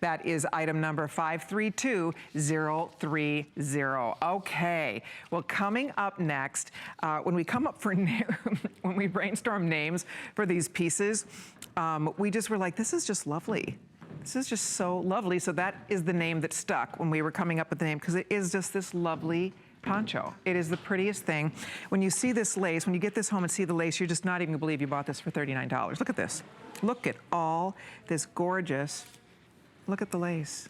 That is item number 532030. Okay, well, coming up next, when we come up for, when we brainstorm names for these pieces, we just were like, this is just lovely. This is just so lovely. So that is the name that stuck when we were coming up with the name, because it is just this lovely poncho. It is the prettiest thing. When you see this lace, when you get this home and see the lace, you're just not even gonna believe you bought this for $39. Look at this. Look at all this gorgeous, look at the lace.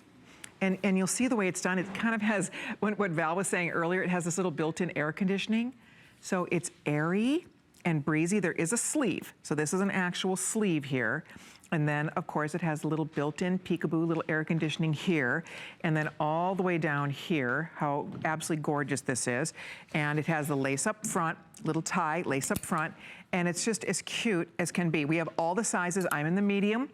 And you'll see the way it's done. It kind of has, what Val was saying earlier, it has this little built-in air conditioning. So it's airy and breezy. There is a sleeve. So this is an actual sleeve here. And then, of course, it has a little built-in peekaboo, little air conditioning here. And then all the way down here, how absolutely gorgeous this is. And it has the lace up front, little tie, lace up front. And it's just as cute as can be. We have all the sizes. I'm in the medium.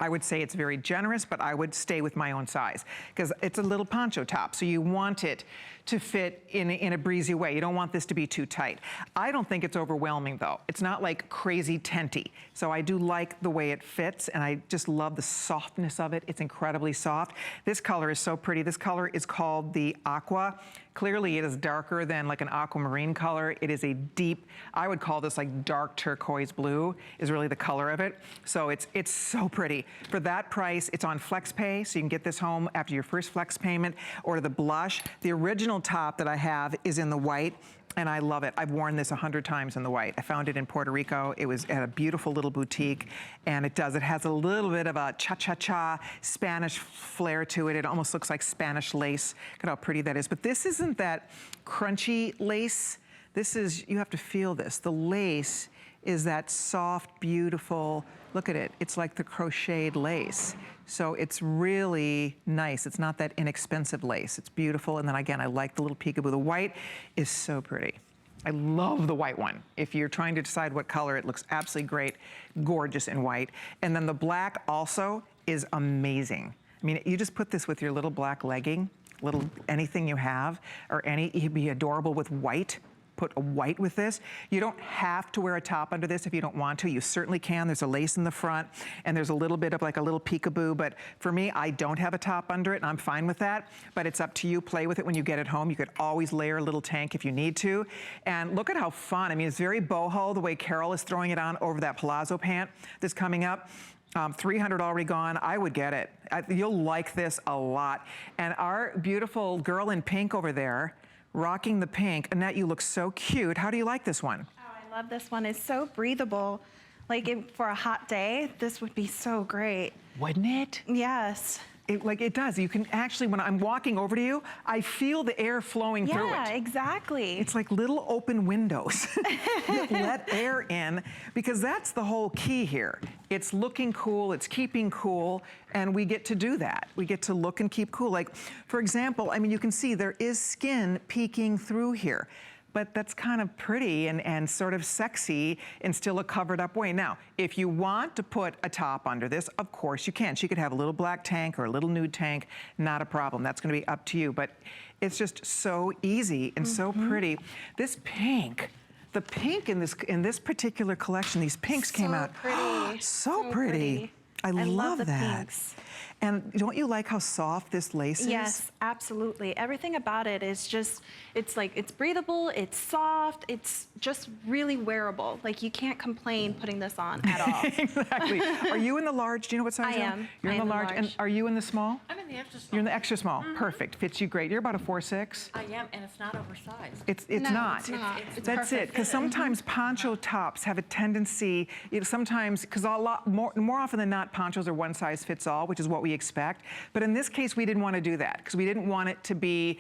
I would say it's very generous, but I would stay with my own size because it's a little poncho top. So you want it to fit in a breezy way. You don't want this to be too tight. I don't think it's overwhelming though. It's not like crazy tenty. So I do like the way it fits and I just love the softness of it. It's incredibly soft. This color is so pretty. This color is called the Aqua. Clearly it is darker than like an aquamarine color. It is a deep, I would call this like dark turquoise blue is really the color of it. So it's so pretty. For that price, it's on FlexPay, so you can get this home after your first Flex payment, or the blush. The original top that I have is in the white, and I love it. I've worn this 100 times in the white. I found it in Puerto Rico. It was at a beautiful little boutique, and it has a little bit of a cha-cha-cha Spanish flair to it. It almost looks like Spanish lace. Look at how pretty that is. But this isn't that crunchy lace. This is, you have to feel this. The lace is that soft, beautiful, look at it. It's like the crocheted lace. So it's really nice. It's not that inexpensive lace. It's beautiful. And then again, I like the little peekaboo. The white is so pretty. I love the white one. If you're trying to decide what color, it looks absolutely great, gorgeous in white. And then the black also is amazing. I mean, you just put this with your little black legging, little anything you have, or you'd be adorable with white. Put a white with this. You don't have to wear a top under this if you don't want to. You certainly can. There's a lace in the front and there's a little bit of like a little peekaboo, but for me, I don't have a top under it and I'm fine with that, but it's up to you. Play with it when you get it home. You could always layer a little tank if you need to. And look at how fun. I mean, it's very boho the way Carol is throwing it on over that palazzo pant that's coming up. 300 already gone, I would get it. You'll like this a lot. And our beautiful girl in pink over there, rocking the pink. Annette, you look so cute. How do you like this one? Oh, I love this one. It's so breathable. Like for a hot day, this would be so great. Wouldn't it? Yes. It does. You can actually, when I'm walking over to you, I feel the air flowing through it. Yeah, exactly. It's like little open windows. Let air in, because that's the whole key here. It's looking cool, it's keeping cool, and we get to do that. We get to look and keep cool. Like, for example, I mean, you can see there is skin peeking through here. But that's kind of pretty and sort of sexy in still a covered up way. Now, if you want to put a top under this, of course you can. She could have a little black tank or a little nude tank, not a problem. That's gonna be up to you, but it's just so easy and so pretty. This pink, the pink in this particular collection, these pinks came out. Pretty. So pretty. I love the that. pinks. And don't you like how soft this lace is? Yes, absolutely. Everything about it is just, it's like, it's breathable, it's soft, it's just really wearable. Like you can't complain putting this on at all. Exactly. Are you in the large? Do you know what size I am. You're in the large. And are you in the small? I'm in the extra small. You're in the extra small. Perfect. Fits you great. You're about a 4'6". I am, and it's not oversized. It's No, not. it's not. It's That's it. Because sometimes poncho tops have a tendency, you know, sometimes, because a lot more often than not, ponchos are one size fits all, which is what we expect. But in this case, we didn't want to do that because we didn't want it to be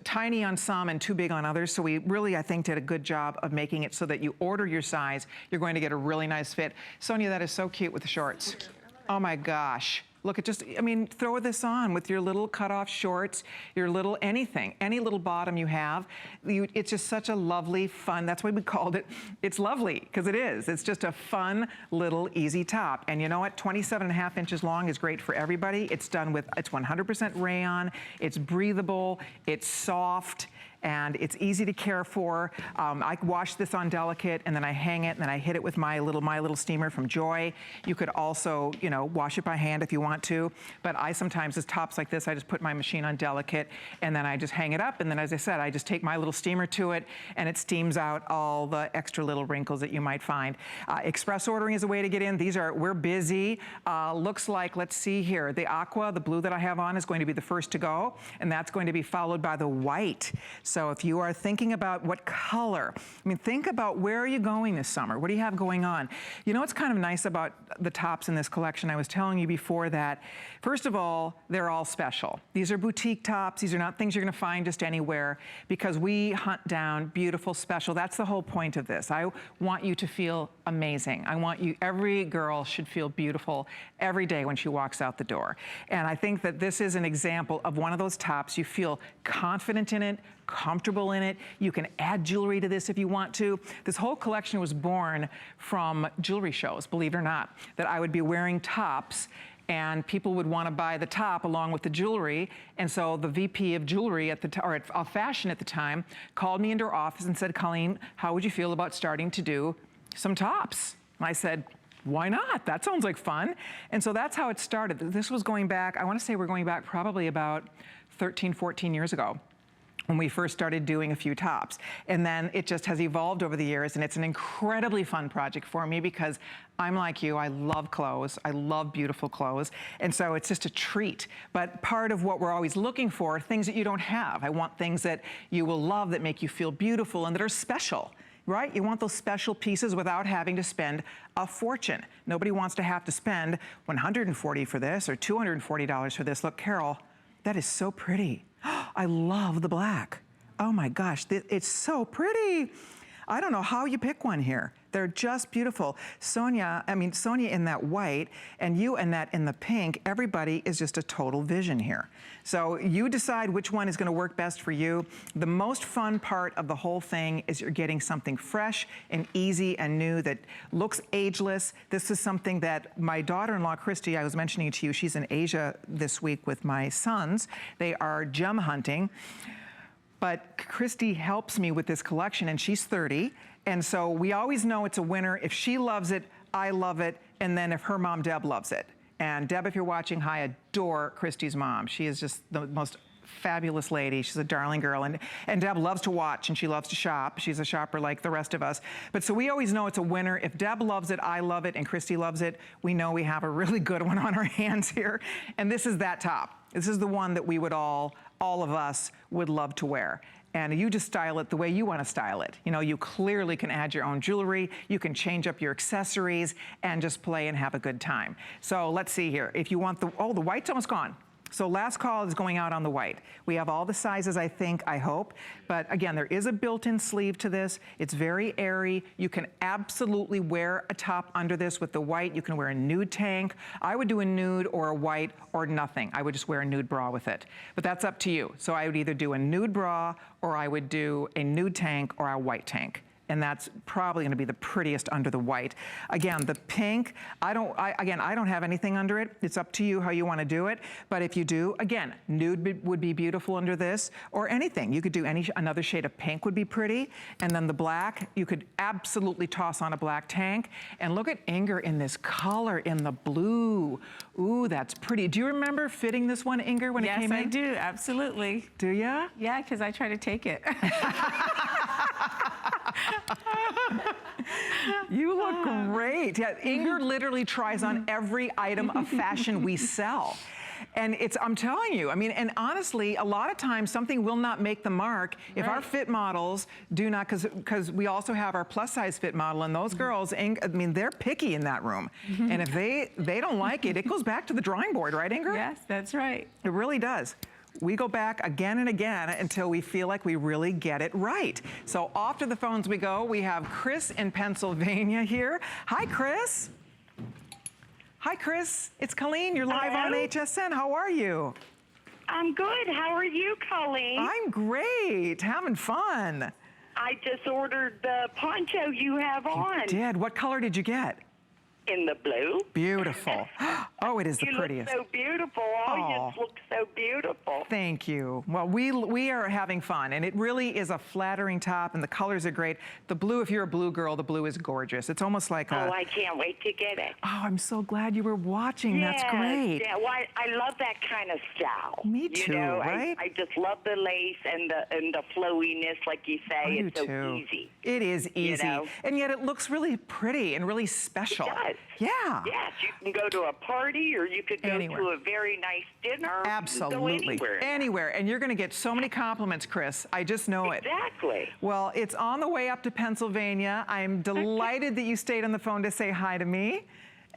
tiny on some and too big on others. So we really, I think, did a good job of making it so that you order your size, you're going to get a really nice fit. Sonia, that is so cute with the shorts. Oh my gosh. Look at I mean, throw this on with your little cutoff shorts, your little anything, any little bottom you have. It's just such a lovely, fun, that's why we called it, it's lovely, because it is. It's just a fun, little, easy top. And you know what, 27.5 inches long is great for everybody. It's done with, it's 100% rayon, it's breathable, it's soft, and it's easy to care for. I wash this on delicate, and then I hang it, and then I hit it with my little steamer from Joy. You could also, you know, wash it by hand if you want to, but I sometimes, as tops like this, I just put my machine on delicate, and then I just hang it up, and then, as I said, I just take my little steamer to it, and it steams out all the extra little wrinkles that you might find. Express ordering is a way to get in. We're busy. Looks like, let's see here, the aqua, the blue that I have on, is going to be the first to go, and that's going to be followed by the white. So if you are thinking about what color, I mean, think about where are you going this summer? What do you have going on? You know what's kind of nice about the tops in this collection? I was telling you before that, first of all, they're all special. These are boutique tops. These are not things you're going to find just anywhere, because we hunt down beautiful, special. That's the whole point of this. I want you to feel amazing. I want you, every girl should feel beautiful every day when she walks out the door. And I think that this is an example of one of those tops. You feel confident in it, comfortable in it. You can add jewelry to this if you want to. This whole collection was born from jewelry shows, believe it or not, that I would be wearing tops and people would want to buy the top along with the jewelry. And so the VP of jewelry of fashion at the time called me into her office and said, Colleen, how would you feel about starting to do some tops? And I said, why not? That sounds like fun. And so that's how it started. This was going back, I want to say we're going back probably about 13, 14 years ago, when we first started doing a few tops. And then it just has evolved over the years, and it's an incredibly fun project for me because I'm like you, I love clothes, I love beautiful clothes, and so it's just a treat. But part of what we're always looking for are things that you don't have. I want things that you will love, that make you feel beautiful and that are special. Right? You want those special pieces without having to spend a fortune. Nobody wants to have to spend $140 for this or $240 for this. Look, Carol, that is so pretty. I love the black. Oh my gosh, it's so pretty. I don't know how you pick one here. They're just beautiful. Sonia in that white, and you and that in the pink, everybody is just a total vision here. So you decide which one is gonna work best for you. The most fun part of the whole thing is you're getting something fresh and easy and new that looks ageless. This is something that my daughter-in-law, Christy, I was mentioning to you, she's in Asia this week with my sons. They are gem hunting. But Christy helps me with this collection, and she's 30. And so we always know it's a winner. If she loves it, I love it. And then if her mom, Deb, loves it. And Deb, if you're watching, I adore Christy's mom. She is just the most fabulous lady. She's a darling girl. And Deb loves to watch, and she loves to shop. She's a shopper like the rest of us. But so we always know it's a winner. If Deb loves it, I love it, and Christy loves it, we know we have a really good one on our hands here. And this is that top. This is the one that we would all of us would love to wear. And you just style it the way you want to style it. You know, you clearly can add your own jewelry, you can change up your accessories, and just play and have a good time. So let's see here. If you want the white's almost gone. So last call is going out on the white. We have all the sizes, I think, I hope. But again, there is a built-in sleeve to this. It's very airy. You can absolutely wear a top under this with the white. You can wear a nude tank. I would do a nude or a white or nothing. I would just wear a nude bra with it. But that's up to you. So I would either do a nude bra, or I would do a nude tank or a white tank. And that's probably gonna be the prettiest under the white. Again, the pink, I don't have anything under it. It's up to you how you wanna do it. But if you do, again, nude would be beautiful under this, or anything. You could do another shade of pink would be pretty. And then the black, you could absolutely toss on a black tank. And look at Inger in this color, in the blue. Ooh, that's pretty. Do you remember fitting this one, Inger, when it came in? Yes, I do, absolutely. Do ya? Yeah, because I try to take it. You look great. Yeah, Inger literally tries on every item of fashion we sell. And I'm telling you, I mean, and honestly, a lot of times something will not make the mark if our fit models do not, because we also have our plus size fit model, and those girls, I mean, they're picky in that room. And if they don't like it, it goes back to the drawing board, right, Inger? Yes, that's right. It really does. We go back again and again until we feel like we really get it right. So off to the phones we go. We have Chris in Pennsylvania here. Hi, Chris. Hi, Chris. It's Colleen. You're live on HSN. How are you? I'm good. How are you, Colleen? I'm great. Having fun. I just ordered the poncho you have on. You did? What color did you get? in the blue. Beautiful. Oh, it is the You prettiest. look so beautiful. Oh, you just look so beautiful. Thank you. Well, we are having fun, and it really is a flattering top, and the colors are great. The blue, if you're a blue girl, the blue is gorgeous. It's almost like a... Oh, I can't wait to get it. Oh, I'm so glad you were watching. That's Yes, great. Yeah, well, I love that kind of style. Me too, you know, right? I just love the lace and the flowiness, like you say. I do It's so too. easy. It is easy. know? And yet it looks really pretty and really special. It does. Yeah. Yes, you can go to a party or you could go Anywhere. to a very nice dinner. You can Absolutely. go anywhere. Anywhere. And you're going to get so many compliments, Chris. I just know it. Exactly. Well, it's on the way up to Pennsylvania. I'm delighted that you stayed on the phone to say hi to me.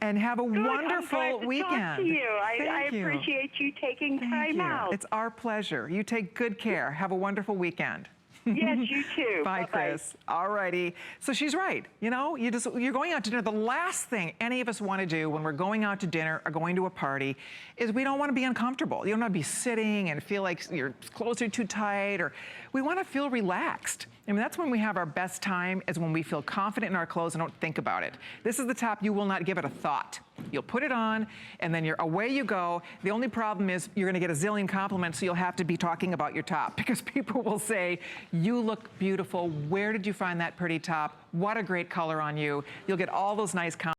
And have a Good. wonderful I'm glad to weekend. Talk to you. I Thank you. appreciate you taking Thank time you. out. It's our pleasure. You take good care. Have a wonderful weekend. Yes, you too. Bye, Bye-bye. Chris. All righty. So she's right. You know, you're going out to dinner. The last thing any of us want to do when we're going out to dinner or going to a party is we don't want to be uncomfortable. You don't want to be sitting and feel like your clothes are too tight, or we want to feel relaxed. I mean, that's when we have our best time, is when we feel confident in our clothes and don't think about it. This is the top you will not give it a thought. You'll put it on, and then away you go. The only problem is you're going to get a zillion compliments, so you'll have to be talking about your top, because people will say, you look beautiful. Where did you find that pretty top? What a great color on you. You'll get all those nice compliments.